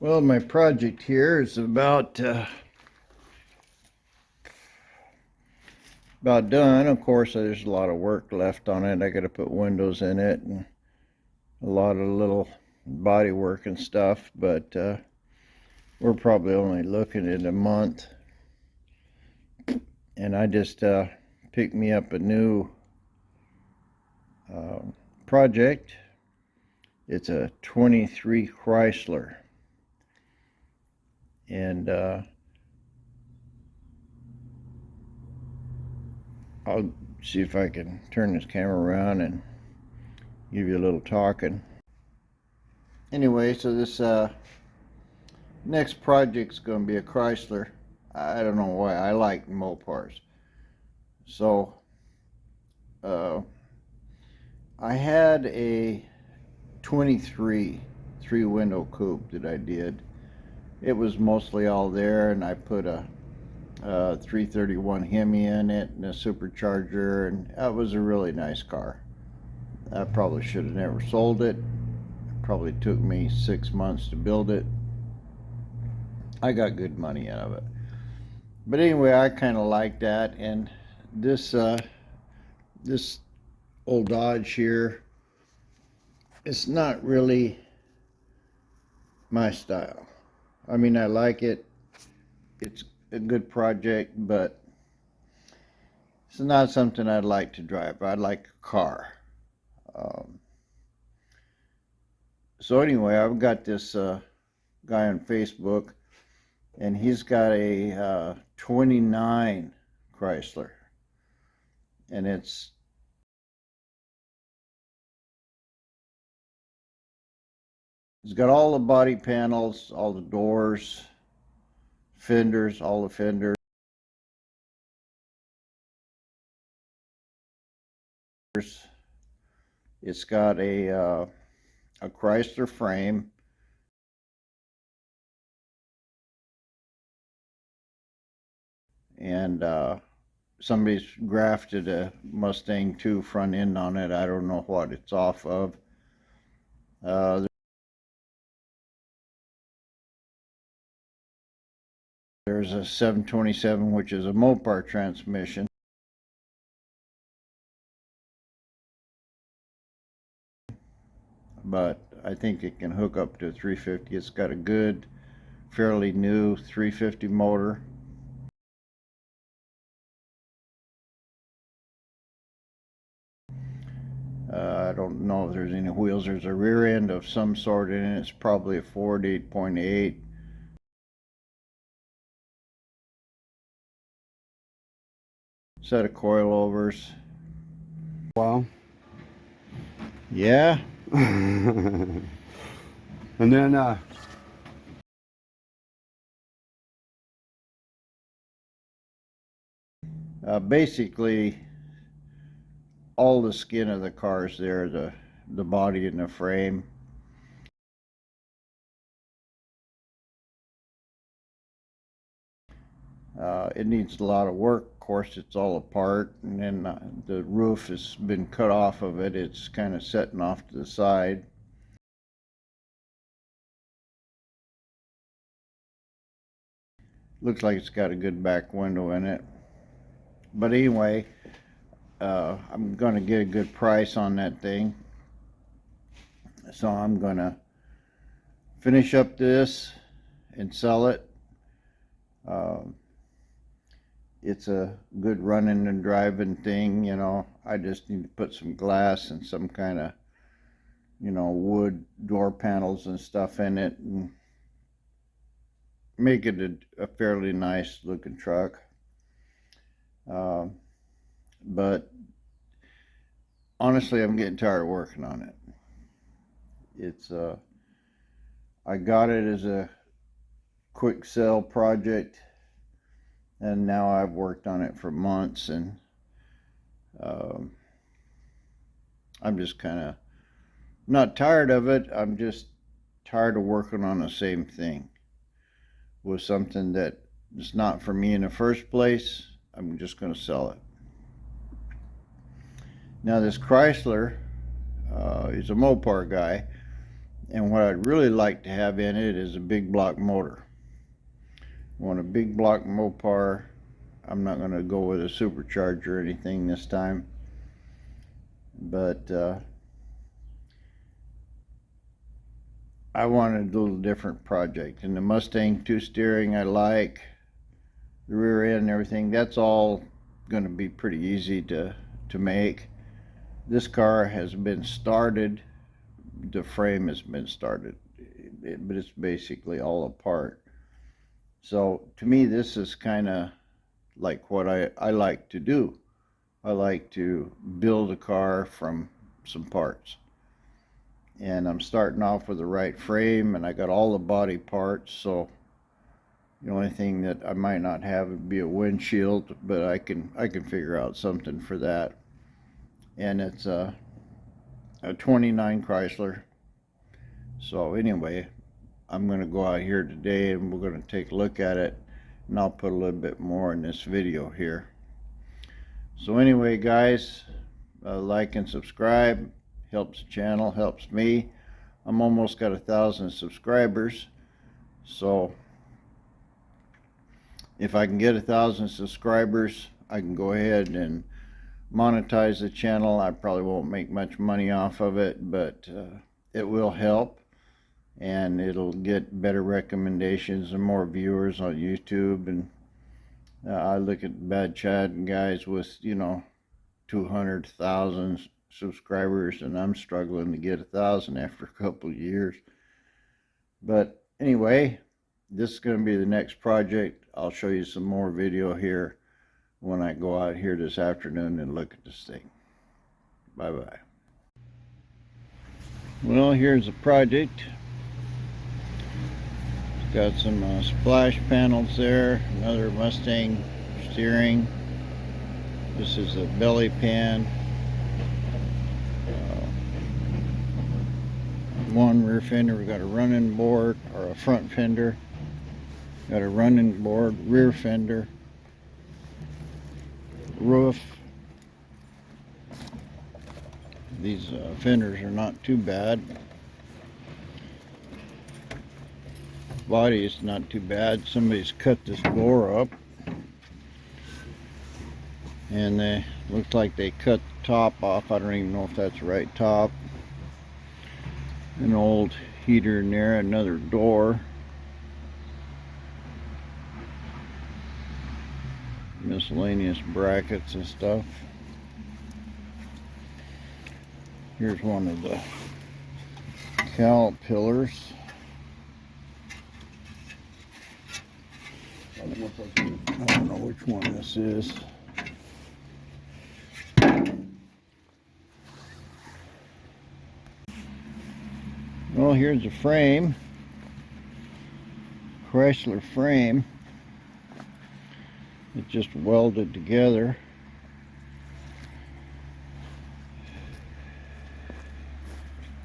Well, my project here is about done. Of course, there's a lot of work left on it. I got to put windows in it and a lot of little body work and stuff, but we're probably only looking at a month. And I just picked me up a new project. It's a 23 Chrysler, and I'll see if I can turn this camera around and give you a little talking. Anyway, so this next project's going to be a Chrysler. I don't know why I like Mopars. So I had a 23 three-window coupe that I did. It was mostly all there, and I put a 331 Hemi in it and a supercharger, and that was a really nice car. I probably should have never sold it. It probably took me 6 months to build it. I got good money out of it. But anyway, I kind of like that, and this this old Dodge here, it's not really my style. I mean, I like it. It's a good project, but it's not something I'd like to drive. I'd like a car. So anyway, I've got this guy on Facebook, and he's got a 29 Chrysler, and it's got all the body panels, all the doors, fenders, all the fenders. It's got a Chrysler frame, and somebody's grafted a Mustang 2 front end on it. I don't know what it's off of. There's a 727, which is a Mopar transmission. But I think it can hook up to a 350. It's got a good, fairly new 350 motor. I don't know if there's any wheels. There's a rear end of some sort in it. It's probably a Ford 8.8. Set of coilovers. Wow. Yeah. And then Basically, all the skin of the car is there, the body and the frame. It needs a lot of work. Of course, it's all apart, and then the roof has been cut off of it. It's kind of setting off to the side. Looks like it's got a good back window in it. But anyway, I'm going to get a good price on that thing. So I'm going to finish up this and sell it. It's a good running and driving thing, you know. I just need to put some glass and some kind of, you know, wood door panels and stuff in it and make it a fairly nice looking truck. But honestly, I'm getting tired of working on it. It's I got it as a quick sell project, and now I've worked on it for months, and I'm just kind of not tired of it. I'm just tired of working on the same thing with something that is not for me in the first place. I'm just going to sell it. Now this Chrysler, he's a Mopar guy, And what I'd really like to have in it is a big block motor. I want a big block Mopar. I'm not going to go with a supercharger or anything this time, but I wanted a little different project. And the Mustang 2 steering I like, the rear end and everything, that's all going to be pretty easy to make. This car has been started, the frame has been started, but it's basically all apart. So to me, this is kind of like what I like to do. I like to build a car from some parts. And I'm starting off with the right frame, and I got all the body parts, so the only thing that I might not have would be a windshield, but I can figure out something for that. And it's a 29 Chrysler. So anyway, I'm going to go out here today and we're going to take a look at it, and I'll put a little bit more in this video here. So anyway, guys, like and subscribe. Helps the channel, helps me. I'm almost got 1,000 subscribers, so if I can get 1,000 subscribers, I can go ahead and monetize the channel. I probably won't make much money off of it, but it will help, and it'll get better recommendations and more viewers on YouTube. And I look at bad chatting guys with 200,000 subscribers, and I'm struggling to get 1,000 after a couple of years. But anyway, this is going to be the next project. I'll show you some more video here when I go out here this afternoon and look at this thing. Bye bye. Well, here's the project. It's got some splash panels there, another Mustang steering. This is a belly pan. One rear fender. We got a running board, or a front fender. Got a running board, rear fender, roof. These fenders are not too bad. Body is not too bad. Somebody's cut this door up, and they looks like they cut the top off. I don't even know if that's the right top. An old heater in there, another door, miscellaneous brackets and stuff. Here's one of the cowl pillars. I don't know which one this is. Well, here's the frame. Chrysler frame. It just welded together.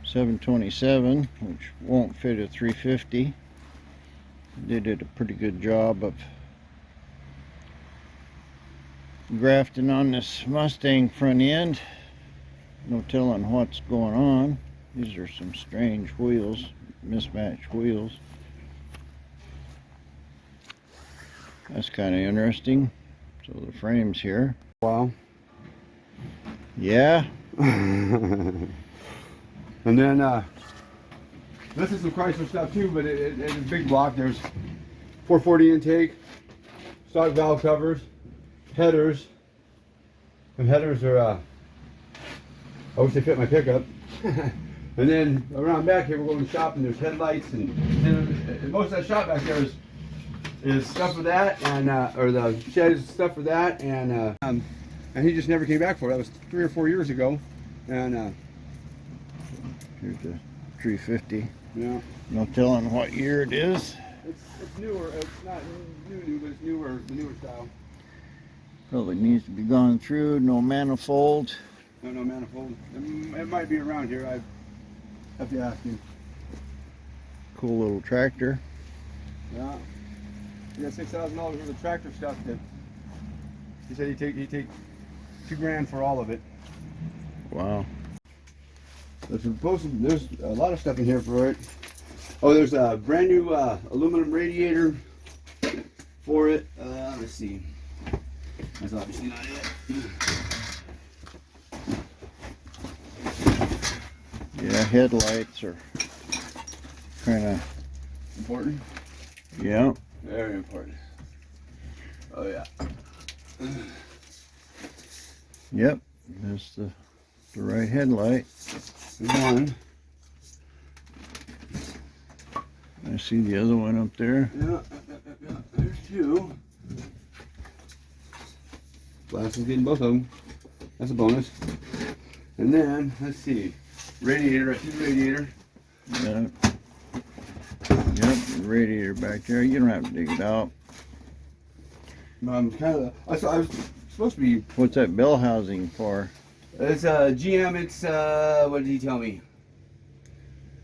.727, which won't fit a 350. They did a pretty good job of grafting on this Mustang front end. No telling what's going on. These are some strange wheels, mismatched wheels. That's kind of interesting. So the frame's here. Wow. Yeah. And then this is some Chrysler stuff too, but it's a big block. There's 440 intake, stock valve covers, headers. And headers are, I wish they fit my pickup. And then around back here, we're going to shop, and there's headlights, and most of that shop back there is stuff for that, and or the shed is stuff for that, and he just never came back for it. That was 3 or 4 years ago, and Here's the 350. yeah, No telling what year it is. it's newer. It's not new, but it's newer, the newer style. Probably needs to be gone through. No manifold. No manifold. It might be around here. I have to ask him. Cool little tractor. Yeah. He got $6,000 worth of tractor stuff. That he said he'd take $2 grand for all of it. Wow. There's a lot of stuff in here for it. Oh, there's a brand new aluminum radiator for it. Let's see. That's obviously not it. Yeah, headlights are kind of Important? yeah. Very important. Oh yeah. Yep, that's the right headlight. One. I see the other one up there. Yeah. There's two. Glass is getting both of them. That's a bonus. And then let's see. Radiator. I see the radiator. Yeah. Yep, the radiator back there. You don't have to dig it out. Kind of. I was supposed to be. What's that bell housing for? It's GM. It's what did he tell me?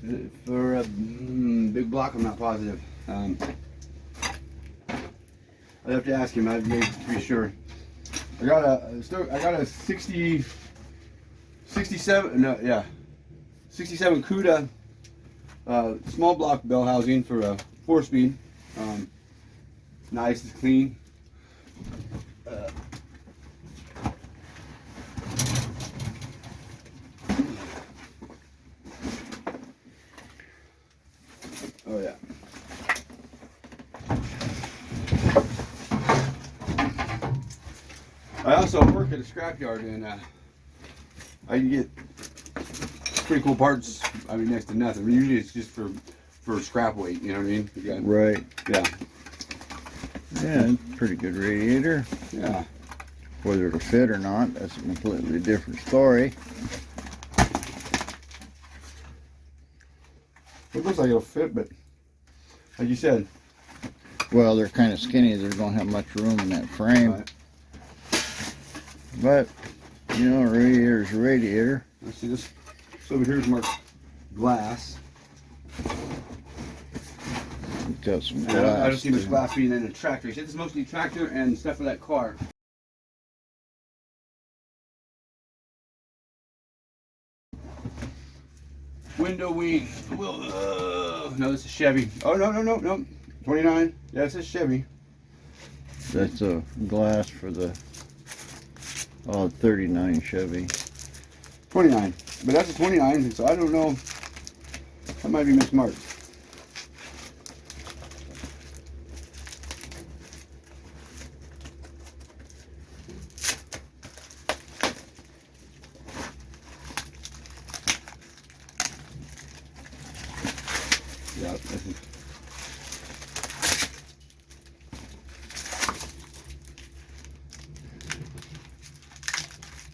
Is it for a big block? I'm not positive. I'd have to ask him. I'd be pretty sure. I got a 67. No, yeah, 67 CUDA small block bell housing for a 4-speed. Nice, it's clean. Oh yeah. I also work at a scrapyard, and I can get pretty cool parts. I mean, next to nothing. Usually, it's just for scrap weight. You know what I mean? Yeah. Right. Yeah. Yeah, pretty good radiator. Yeah. Whether it'll fit or not, that's a completely different story. It looks like it'll fit, but like you said. Well, they're kind of skinny. They don't have much room in that frame. Right. But, you know, a radiator's a radiator. Let's see this. So over here's marked glass. It's got some And glass. I don't see much too. glass being in a tractor. He said this is mostly tractor and stuff for that car. Window wing. No, this is Chevy. Oh, no. 29. Yeah, this is Chevy. That's a glass for the 39 Chevy. 29. But that's a 29, so I don't know. That might be mismarked. Yeah, this is.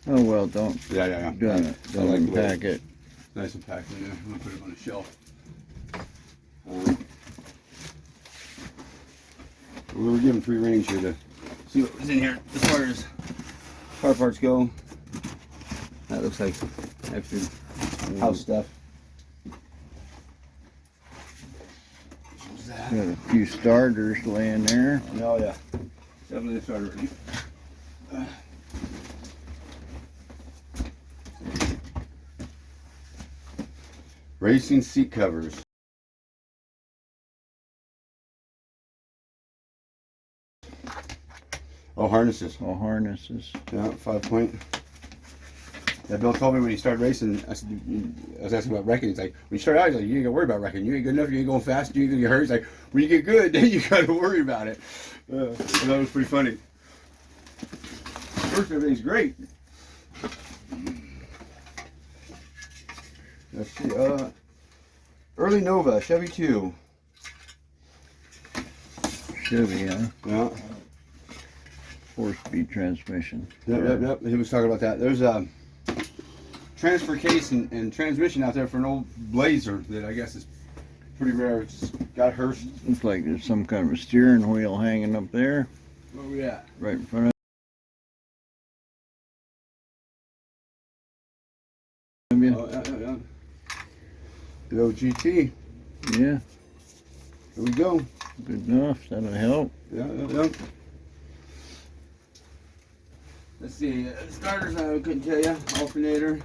Oh well, don't Yeah. don't I like the way unpack it. Nice and packed in there. I'm gonna put it on a shelf. We were given free range here to see what was in here as far as car parts go. That looks like extra house stuff. What's that? Got a few starters laying there. Oh yeah, definitely a starter. Racing seat covers. Oh, harnesses. All harnesses. Yeah, 5-point. Yeah, Bill told me when he started racing, I was asking about wrecking. He's like, when you start out, he's like, you ain't gotta worry about wrecking. You ain't good enough, you ain't going fast, you ain't gonna get hurt. He's like, when you get good, then you gotta worry about it. And that was pretty funny. First, everything's great. Let's see, early Nova, Chevy 2. Chevy, huh? Yeah. 4-speed transmission. Yep. He was talking about that. There's a transfer case and transmission out there for an old Blazer that I guess is pretty rare. It's got Hearst. Looks like there's some kind of a steering wheel hanging up there, Where we at? right in front of you. Oh, yeah. The old GT. Yeah, Here we go. good enough. That'll help. Yeah. Let's see. Starters, I couldn't tell you. Alternator.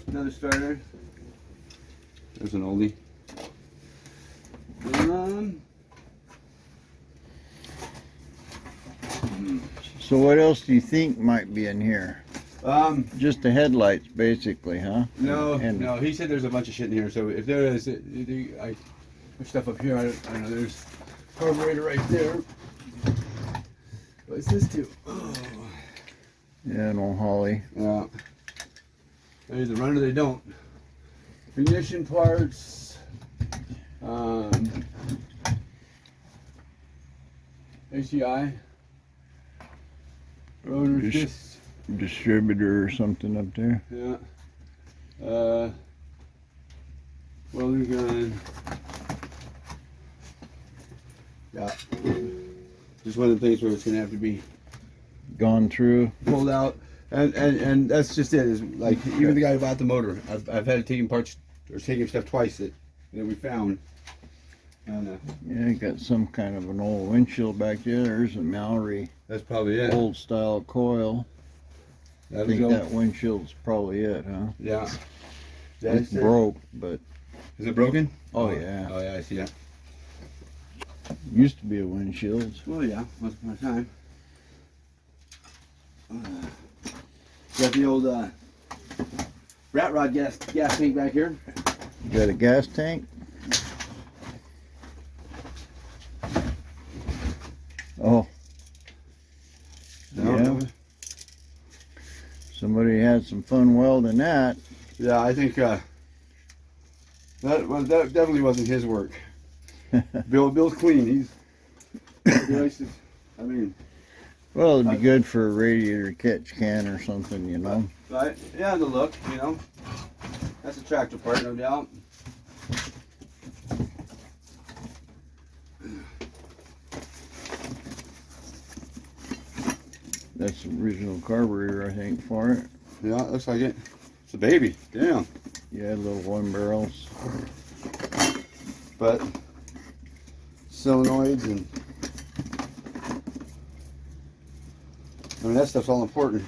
Another starter. There's an oldie. So what else do you think might be in here? Just the headlights, basically, huh? No, And no. He said there's a bunch of shit in here. So if there is, I there's stuff up here. I don't know. There's carburetor right there. What's this too? Oh. Yeah, no Holly. Yeah. They either run or they don't. Ignition parts. HDI. Rotor disc. Distributor or something up there. Yeah. Welding gun. Yeah. Just one of the things where it's gonna have to be Gone through. pulled out, and that's just it. Is like even the guy who bought the motor, I've had to take him parts or take him stuff twice that we found. And Yeah, got some kind of an old windshield back there. There's a Mallory that's probably it. old style coil. I think go. that windshield's probably it, huh? Yeah. It's That's it. broke, but Is it broken? oh yeah, Oh yeah, I see that. used to be a windshield. Well, yeah, once upon a time. Got the old rat rod gas tank back here. You got a gas tank? Oh, yeah. Somebody had some fun welding that. Yeah, I think that definitely wasn't his work. Bill's clean. He likes to, I mean. Well, it'd be good for a radiator catch can or something, you know. Right? Yeah, the look, you know. That's a tractor part, no doubt. That's the original carburetor, I think, for it. Yeah, it looks like it. It's a baby. Damn. Yeah, little one barrels. But solenoids and I mean that stuff's all important.